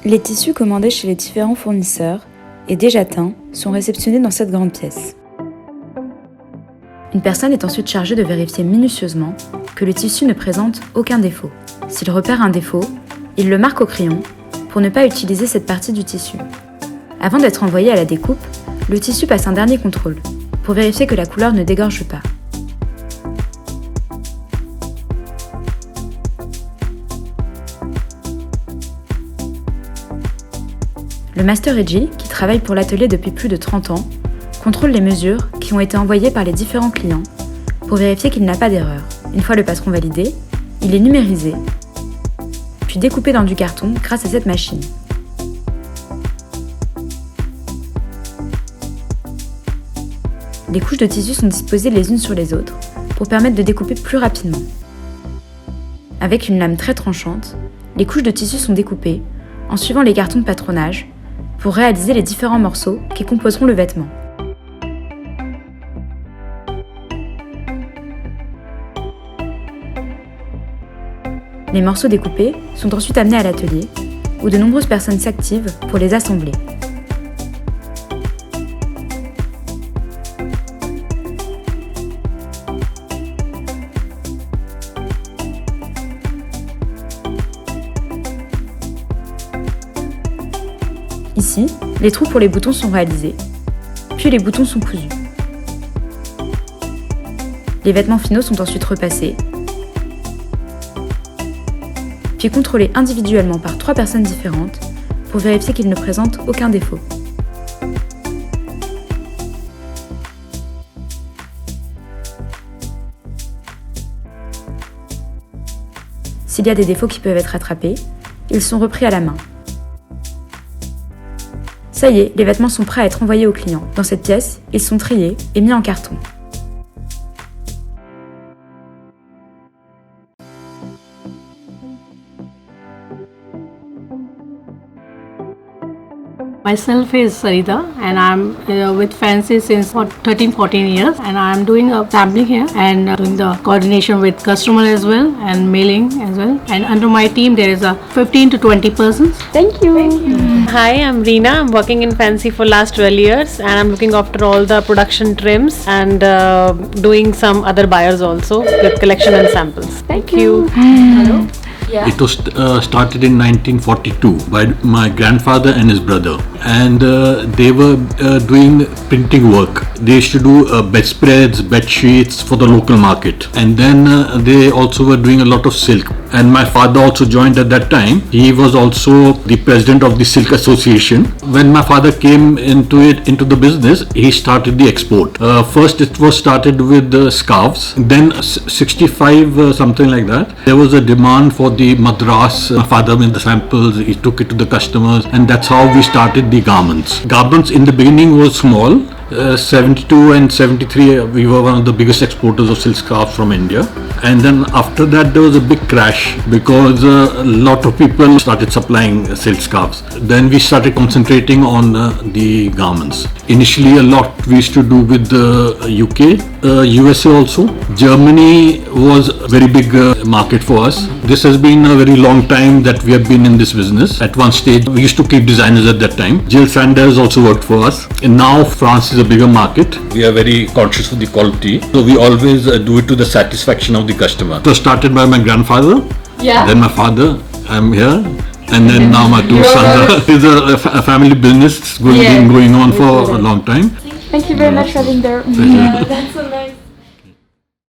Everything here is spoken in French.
Les tissus commandés chez les différents fournisseurs et déjà teints sont réceptionnés dans cette grande pièce. Une personne est ensuite chargée de vérifier minutieusement que le tissu ne présente aucun défaut. S'il repère un défaut, il le marque au crayon pour ne pas utiliser cette partie du tissu. Avant d'être envoyé à la découpe, le tissu passe un dernier contrôle pour vérifier que la couleur ne dégorge pas. Le Master Edgy, qui travaille pour l'atelier depuis plus de 30 ans, contrôle les mesures qui ont été envoyées par les différents clients pour vérifier qu'il n'a pas d'erreur. Une fois le patron validé, il est numérisé, puis découpé dans du carton grâce à cette machine. Les couches de tissu sont disposées les unes sur les autres pour permettre de découper plus rapidement. Avec une lame très tranchante, les couches de tissu sont découpées en suivant les cartons de patronage pour réaliser les différents morceaux qui composeront le vêtement. Les morceaux découpés sont ensuite amenés à l'atelier, où de nombreuses personnes s'activent pour les assembler. Ici, les trous pour les boutons sont réalisés, puis les boutons sont cousus. Les vêtements finaux sont ensuite repassés, puis contrôlés individuellement par 3 personnes différentes pour vérifier qu'ils ne présentent aucun défaut. S'il y a des défauts qui peuvent être rattrapés, ils sont repris à la main. Ça y est, les vêtements sont prêts à être envoyés aux clients. Dans cette pièce, ils sont triés et mis en carton. Myself is Sarita and I'm with Fancy since 13-14 years, and I'm doing a sampling here and doing the coordination with customer as well and mailing as well, and under my team there is a 15 to 20 persons. Thank you. Hi, I'm Reena. I'm working in Fancy for last 12 years and I'm looking after all the production trims and doing some other buyers also with collection and samples. Thank you. Hello. Yeah. It was started in 1942 by my grandfather and his brother, and they were doing printing work. They used to do bedspreads, bed sheets for the local market, and then they also were doing a lot of silk. And my father also joined at that time. He was also the president of the Silk Association. When my father came into the business, he started the export. First it was started with the scarves, then 65 something like that. There was a demand for the Madras. My father made the samples, he took it to the customers, and that's how we started the garments. Garments in the beginning was small. 72 and 73 we were one of the biggest exporters of silk scarves from India, and then after that there was a big crash because a lot of people started supplying silk scarves. Then we started concentrating on the garments. Initially a lot we used to do with the UK, USA also. Germany was a very big market for us. This has been a very long time that we have been in this business. At one stage we used to keep designers at that time. Jill Sanders also worked for us, and now France is a bigger market. We are very conscious of the quality, so we always do it to the satisfaction of the customer. So started by my grandfather, then my father, I'm here, and then now my 2 sons. It's a family business been going on for a long time. Thank you very much for being there. Pleasure. That's so nice.